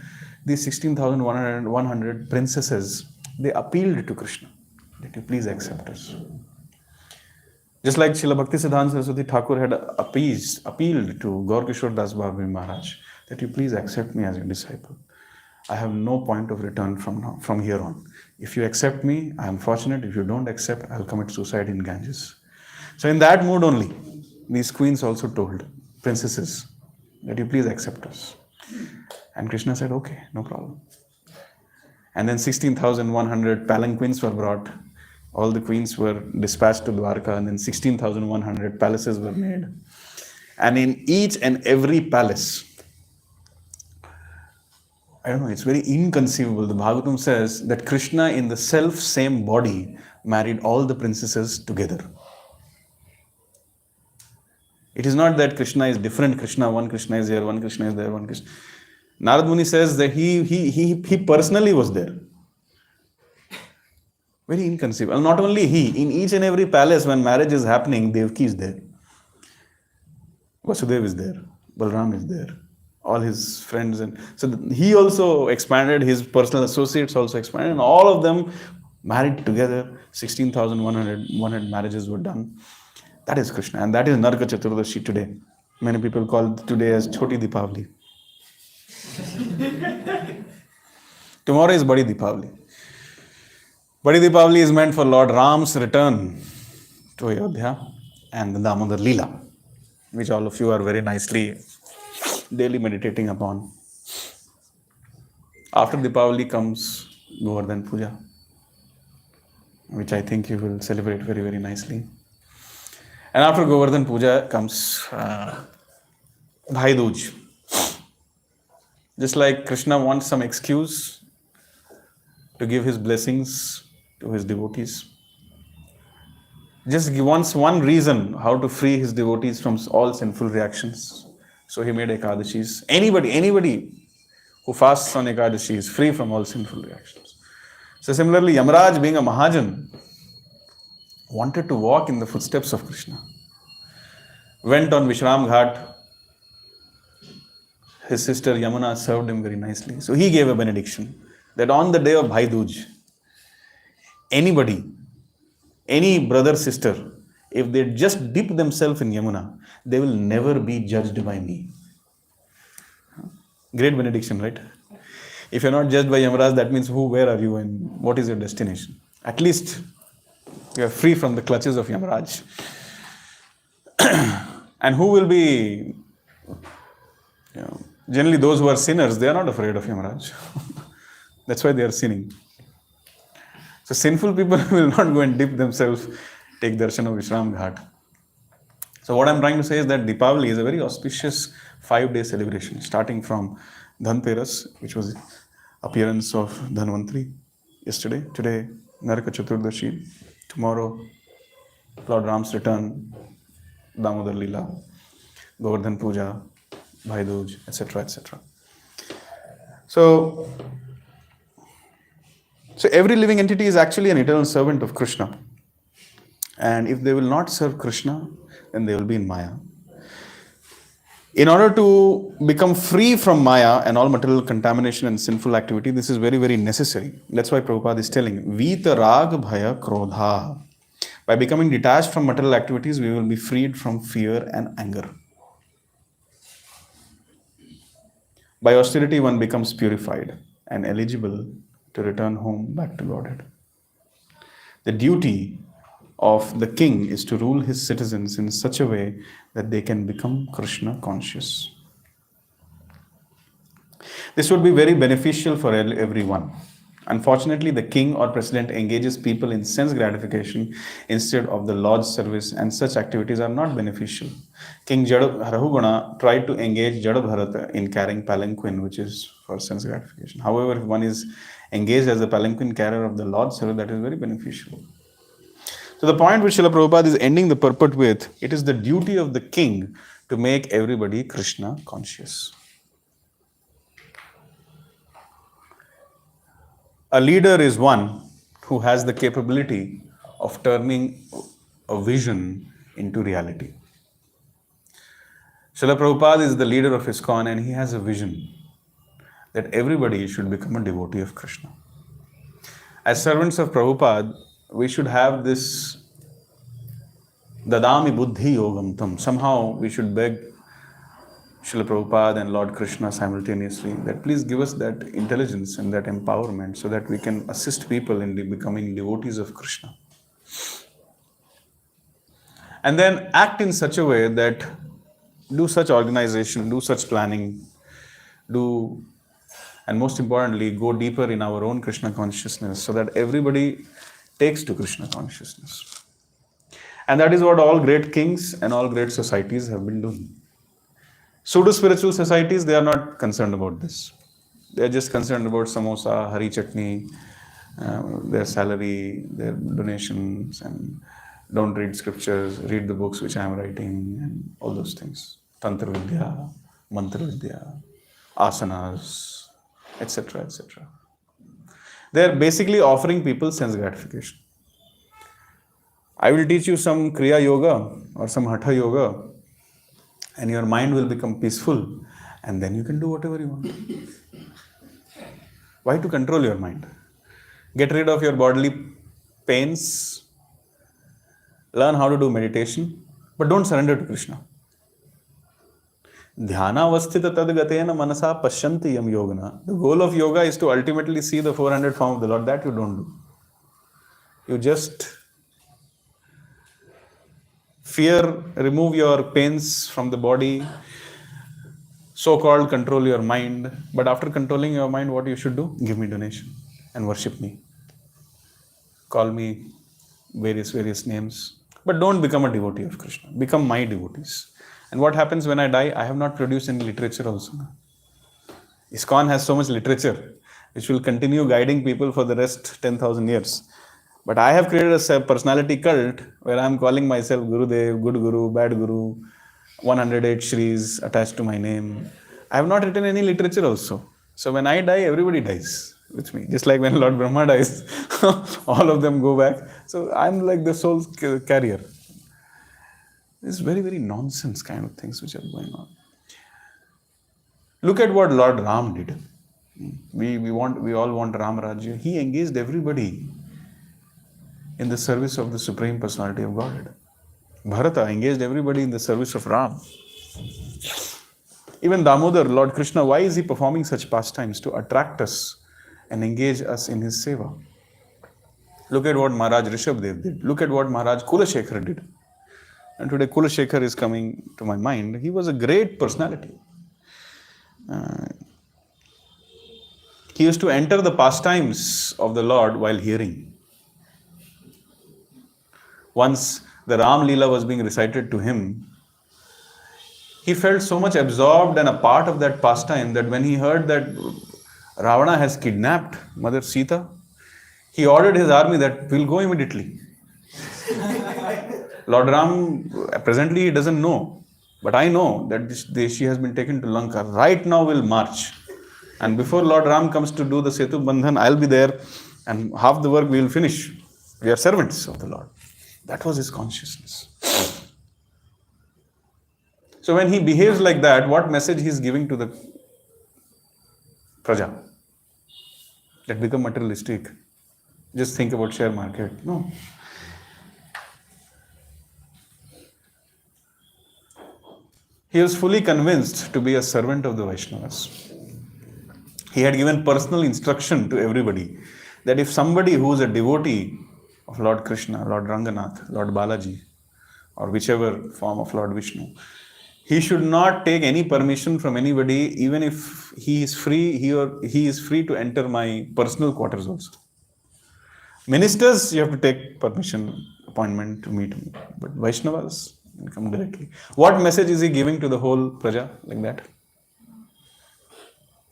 these 16,100 princesses, they appealed to Krishna that you please accept us. Just like Srila Bhaktisiddhanta Saraswati Thakur had appealed to Gaur Kishore Das Babu Maharaj that you please accept me as your disciple. I have no point of return from here on. If you accept me, I am fortunate. If you don't accept, I'll commit suicide in Ganges. So in that mood only, these queens also told princesses that you please accept us. And Krishna said, okay, no problem. And then 16,100 palanquins were brought. All the queens were dispatched to Dwarka, and then 16,100 palaces were made. And in each and every palace, I don't know, it's very inconceivable. The Bhagavatam says that Krishna in the self-same body married all the princesses together. It is not that Krishna is different. One Krishna is here, one Krishna is there, one Krishna. Narad Muni says that he personally was there. Very inconceivable. Not only he, in each and every palace when marriage is happening, Devaki is there. Vasudeva is there. Balram is there. All his friends. And so he also expanded, his personal associates also expanded, and all of them married together. 16,100 marriages were done. That is Krishna, and that is Naraka Chaturdashi today. Many people call today as Choti Deepavali. Tomorrow is Badi Deepavali. Badi Deepavali is meant for Lord Ram's return to Ayodhya and the Damodar Leela, which all of you are very nicely daily meditating upon. After Deepavali comes Govardhan Puja, which I think you will celebrate very, very nicely. And after Govardhan Puja comes Bhai Dooj. Just like Krishna wants some excuse to give his blessings to his devotees. Just he wants one reason how to free his devotees from all sinful reactions. So he made Ekadashis. Anybody who fasts on Ekadashi is free from all sinful reactions. So similarly, Yamaraj, being a Mahajan, wanted to walk in the footsteps of Krishna. Went on Vishram Ghat. His sister Yamuna served him very nicely. So he gave a benediction that on the day of Bhai Dooj, anybody, any brother, sister, if they just dip themselves in Yamuna, they will never be judged by me. Great benediction, right? If you're not judged by Yamaraj, that means where are you and what is your destination? At least you are free from the clutches of Yamaraj. And who will be, generally those who are sinners, they are not afraid of Yamaraj. That's why they are sinning. So sinful people will not go and dip themselves, take darshan of Vishram Ghat. So what I'm trying to say is that Deepavali is a very auspicious 5-day celebration, starting from Dhanteras, which was appearance of Dhanvantri yesterday. Today, Naraka Chaturdashi. Tomorrow, Lord Ram's return, Damodar Leela, Govardhan Puja, Bhai Dooj, etc., etc. So every living entity is actually an eternal servant of Krishna. And if they will not serve Krishna, then they will be in Maya. In order to become free from Maya and all material contamination and sinful activity, this is very, very necessary. That's why Prabhupada is telling, Vita Rag Bhaya Krodha. By becoming detached from material activities, we will be freed from fear and anger. By austerity, one becomes purified and eligible to return home back to Godhead. The duty of the king is to rule his citizens in such a way that they can become Krishna conscious. This would be very beneficial for everyone. Unfortunately, the king or president engages people in sense gratification instead of the Lord's service, and such activities are not beneficial. King Rahuguna tried to engage Jadabharata in carrying palanquin, which is for sense gratification. However, if one is engaged as a palanquin carrier of the Lord's service, that is very beneficial. So the point which Srila Prabhupada is ending the purport with, it is the duty of the king to make everybody Krishna conscious. A leader is one who has the capability of turning a vision into reality. Srila Prabhupada is the leader of ISKCON, and he has a vision that everybody should become a devotee of Krishna. As servants of Prabhupada, we should have this Dadami Buddhi Yogam Tam. Somehow we should beg Srila Prabhupada and Lord Krishna simultaneously that please give us that intelligence and that empowerment so that we can assist people in becoming devotees of Krishna. And then act in such a way that do such organization, do such planning, and most importantly, go deeper in our own Krishna consciousness so that everybody takes to Krishna consciousness. And that is what all great kings and all great societies have been doing. Pseudo-spiritual societies, they are not concerned about this. They are just concerned about samosa, hari chutney, their salary, their donations, and don't read scriptures, read the books which I am writing, and all those things. Tantra Vidya, Mantra Vidya, asanas, etc., etc. They are basically offering people sense gratification. I will teach you some Kriya Yoga or some Hatha Yoga, and your mind will become peaceful, and then you can do whatever you want. Why to control your mind? Get rid of your bodily pains, learn how to do meditation, but don't surrender to Krishna. Dhyana avasthita tadgatena manasa pashyanti yam yogana. The goal of yoga is to ultimately see the 400 form of the Lord. That you don't do. You just remove your pains from the body, so-called control your mind. But after controlling your mind, what you should do? Give me donation and worship me. Call me various names. But don't become a devotee of Krishna. Become my devotees. And what happens when I die? I have not produced any literature also. ISKCON has so much literature which will continue guiding people for the rest 10,000 years. But I have created a personality cult where I am calling myself Gurudev, good Guru, bad Guru, 108 Shris attached to my name. I have not written any literature also. So when I die, everybody dies with me. Just like when Lord Brahma dies, all of them go back. So I'm like the soul carrier. It's very, very nonsense kind of things which are going on. Look at what Lord Ram did. We all want Ram Rajya. He engaged everybody in the service of the Supreme Personality of Godhead. Bharata engaged everybody in the service of Ram. Even Damodar, Lord Krishna, why is he performing such pastimes? To attract us and engage us in his seva. Look at what Maharaj Rishabdev did. Look at what Maharaj Kulashekar did. And today Kulashekar is coming to my mind. He was a great personality. He used to enter the pastimes of the Lord while hearing. Once the Ram Leela was being recited to him, he felt so much absorbed and a part of that pastime that when he heard that Ravana has kidnapped Mother Sita, he ordered his army that we'll go immediately. Lord Ram, presently he doesn't know, but I know that she has been taken to Lanka. Right now we'll march. And before Lord Ram comes to do the Setu Bandhan, I'll be there and half the work we will finish. We are servants of the Lord. That was his consciousness. So when he behaves like that, what message he is giving to the praja? That become materialistic. Just think about share market. No. He was fully convinced to be a servant of the Vaishnavas. He had given personal instruction to everybody that if somebody who is a devotee of Lord Krishna, Lord Ranganath, Lord Balaji, or whichever form of Lord Vishnu, he should not take any permission from anybody, even if he is free, he is free to enter my personal quarters also. Ministers, you have to take permission, appointment to meet me. But Vaishnavas, you come directly. What message is he giving to the whole praja like that?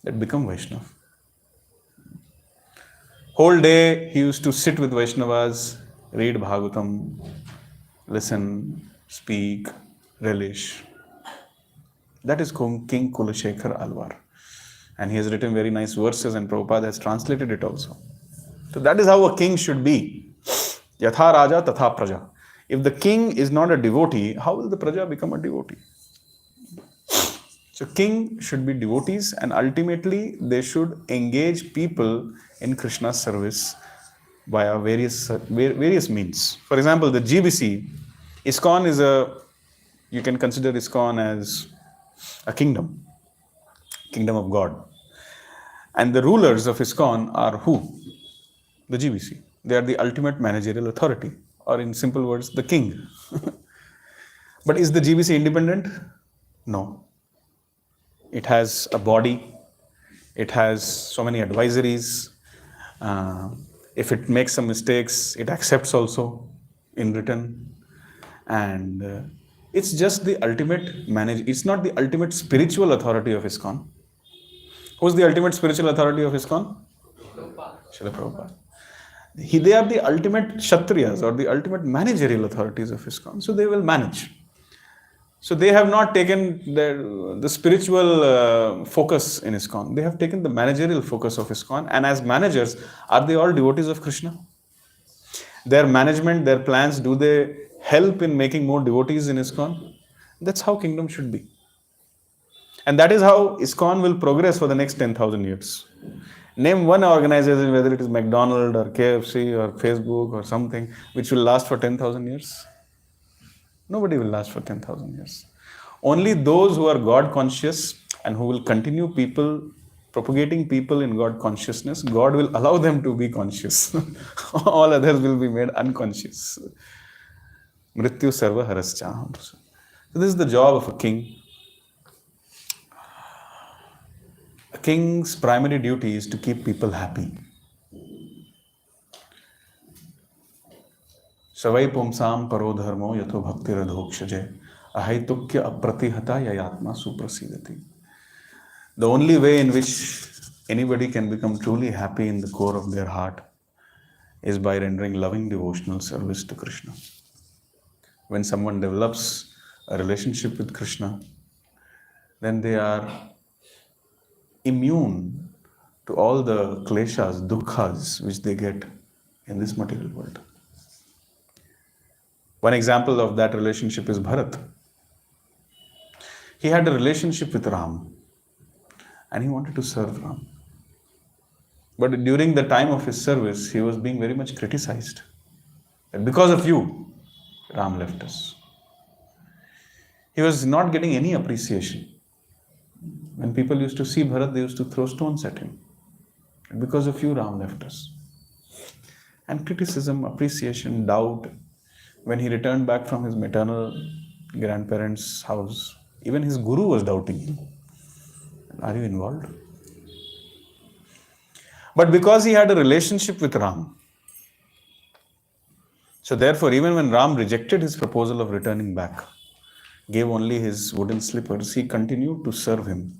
That become Vaishnav. Whole day he used to sit with Vaishnavas, read Bhagavatam, listen, speak, relish. That is King Kulashekar Alwar. And he has written very nice verses and Prabhupada has translated it also. So that is how a king should be. Yatha Raja Tatha Praja. If the king is not a devotee, how will the praja become a devotee? So king should be devotees and ultimately they should engage people in Krishna's service via various means. For example, the GBC, ISKCON is you can consider ISKCON as a kingdom of God. And the rulers of ISKCON are who? The GBC. They are the ultimate managerial authority, or in simple words, the king. But is the GBC independent? No. It has a body. It has so many advisories. If it makes some mistakes, it accepts also in written. And it's just the ultimate manager. It's not the ultimate spiritual authority of ISKCON. Who's the ultimate spiritual authority of ISKCON? Srila Prabhupada. They are the ultimate Kshatriyas or the ultimate managerial authorities of ISKCON. So they will manage. So they have not taken the spiritual focus in ISKCON. They have taken the managerial focus of ISKCON. And as managers, are they all devotees of Krishna? Their management, their plans, do they help in making more devotees in ISKCON? That's how kingdom should be. And that is how ISKCON will progress for the next 10,000 years. Name one organization, whether it is McDonald's or KFC or Facebook or something, which will last for 10,000 years. Nobody will last for 10,000 years. Only those who are God conscious and who will continue propagating people in God consciousness, God will allow them to be conscious. All others will be made unconscious. Mrityu sarva harascha. So this is the job of a king. A king's primary duty is to keep people happy. Savai pumsam paro dharmo yatho bhakti radhokshaje ahaitukya apratihata yayatma suprasidati. The only way in which anybody can become truly happy in the core of their heart is by rendering loving devotional service to Krishna. When someone develops a relationship with Krishna, then they are immune to all the kleshas, dukkhas which they get in this material world. One example of that relationship is Bharat. He had a relationship with Ram and he wanted to serve Ram. But during the time of his service, he was being very much criticized. That because of you, Ram left us. He was not getting any appreciation. When people used to see Bharat, they used to throw stones at him. Because of you, Ram left us. And criticism, appreciation, doubt. When he returned back from his maternal grandparents' house, even his guru was doubting him. Are you involved? But because he had a relationship with Ram, So therefore, even when Ram rejected his proposal of returning back, gave only his wooden slippers, he continued to serve him.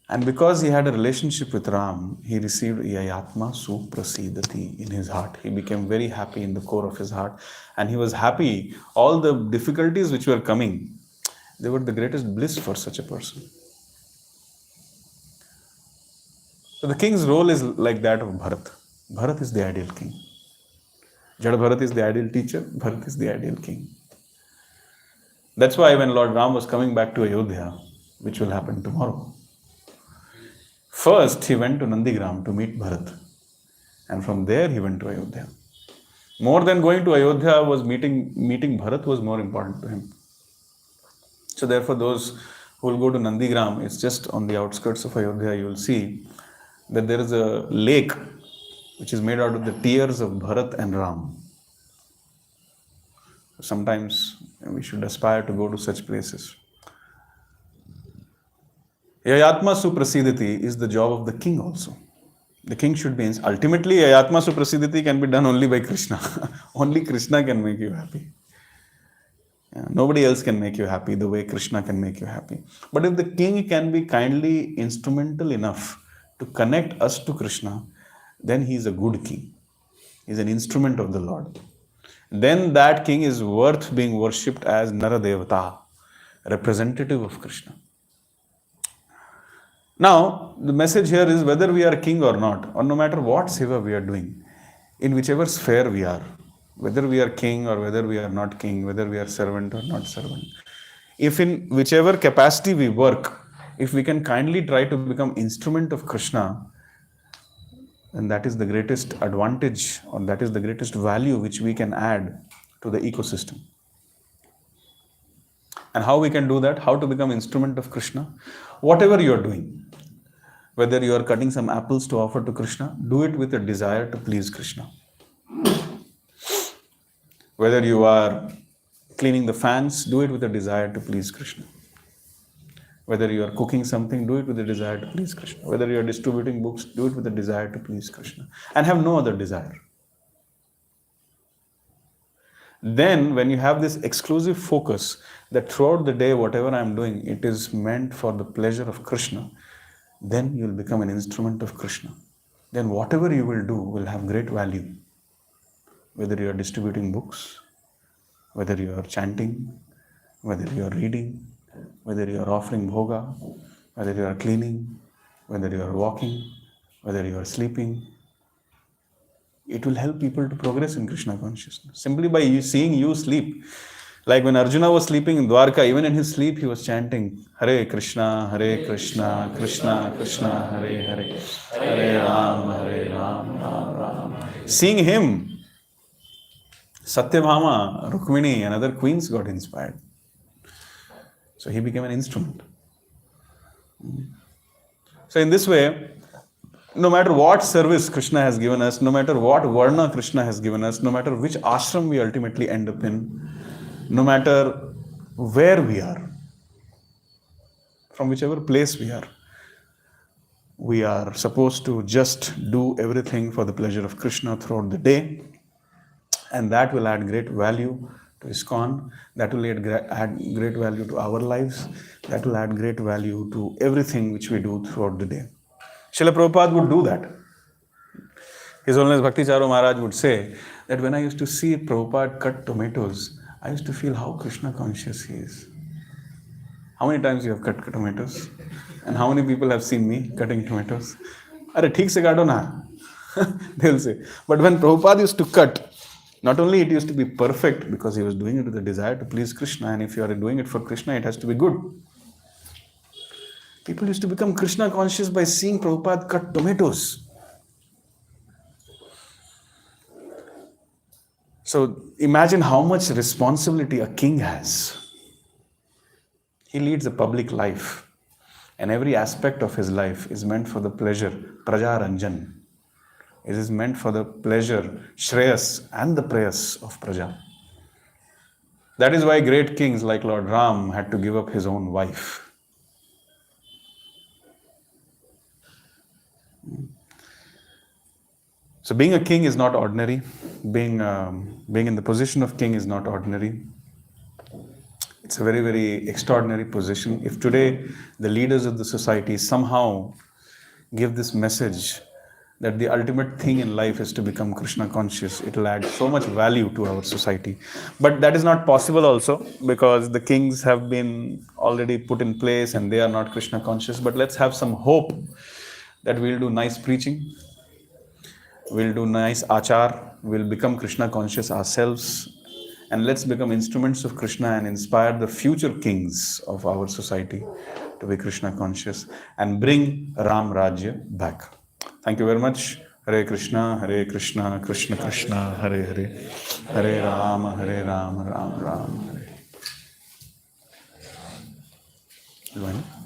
And because he had a relationship with Ram, he received Yayatma Suprasidati in his heart. He became very happy in the core of his heart. And he was happy. All the difficulties which were coming, they were the greatest bliss for such a person. So the king's role is like that of Bharat. Bharat is the ideal king. Jada Bharat is the ideal teacher. Bharat is the ideal king. That's why when Lord Ram was coming back to Ayodhya, which will happen tomorrow, first he went to Nandigram to meet Bharat. And from there he went to Ayodhya. More than going to Ayodhya was meeting Bharat was more important to him. So therefore those who will go to Nandigram, it's just on the outskirts of Ayodhya, you will see that there is a lake which is made out of the tears of Bharat and Ram. Sometimes we should aspire to go to such places. Yayatma Suprasidati is the job of the king also. The king should be, ultimately Yayatma Suprasidati can be done only by Krishna. Only Krishna can make you happy. Yeah, nobody else can make you happy the way Krishna can make you happy. But if the king can be kindly instrumental enough to connect us to Krishna, then he is a good king. He is an instrument of the Lord. Then that king is worth being worshipped as Naradevata, representative of Krishna. Now, the message here is whether we are king or not, or no matter what seva we are doing, in whichever sphere we are, whether we are king or whether we are not king, whether we are servant or not servant, if in whichever capacity we work, if we can kindly try to become instrument of Krishna, then that is the greatest advantage, or that is the greatest value which we can add to the ecosystem. And how we can do that? How to become instrument of Krishna? Whatever you are doing, whether you are cutting some apples to offer to Krishna, do it with a desire to please Krishna. Whether you are cleaning the fans, do it with a desire to please Krishna. Whether you are cooking something, do it with a desire to please Krishna. Whether you are distributing books, do it with a desire to please Krishna. And have no other desire. Then, when you have this exclusive focus that throughout the day, whatever I am doing, it is meant for the pleasure of Krishna, then you will become an instrument of Krishna. Then whatever you will do will have great value. Whether you are distributing books, whether you are chanting, whether you are reading, whether you are offering bhoga, whether you are cleaning, whether you are walking, whether you are sleeping, it will help people to progress in Krishna consciousness. Simply by seeing you sleep. Like when Arjuna was sleeping in Dwarka, even in his sleep he was chanting Hare Krishna, Krishna Krishna, Hare Hare, Hare Ram, Ram Ram. Seeing him, Satyabhama, Rukmini and other queens got inspired. So he became an instrument. So in this way, no matter what service Krishna has given us, no matter what Varna Krishna has given us, no matter which ashram we ultimately end up in, no matter where we are, from whichever place we are supposed to just do everything for the pleasure of Krishna throughout the day, and that will add great value to ISKCON, that will add great value to our lives, that will add great value to everything which we do throughout the day. Srila Prabhupada would do that. His Holiness Bhakti Charo Maharaj would say that when I used to see Prabhupada cut tomatoes, I used to feel how Krishna conscious he is. How many times you have cut tomatoes? And how many people have seen me cutting tomatoes? Are theek se kato na? They will say. But when Prabhupada used to cut, not only it used to be perfect because he was doing it with a desire to please Krishna, and if you are doing it for Krishna, it has to be good. People used to become Krishna conscious by seeing Prabhupada cut tomatoes. So imagine how much responsibility a king has. He leads a public life, and every aspect of his life is meant for the pleasure, Praja Ranjan. It is meant for the pleasure, Shreyas, and the prayas of Praja. That is why great kings like Lord Ram had to give up his own wife. So being a king is not ordinary. Being in the position of king is not ordinary. It's a very, very extraordinary position. If today the leaders of the society somehow give this message that the ultimate thing in life is to become Krishna conscious, it will add so much value to our society. But that is not possible also, because the kings have been already put in place and they are not Krishna conscious. But let's have some hope that we'll do nice preaching, we'll do nice achar, we'll become Krishna conscious ourselves, and let's become instruments of Krishna and inspire the future kings of our society to be Krishna conscious and bring Ram Rajya back. Thank you very much. Hare Krishna, Krishna Krishna, Hare Hare, Hare Rama, Ram Ram. Hare.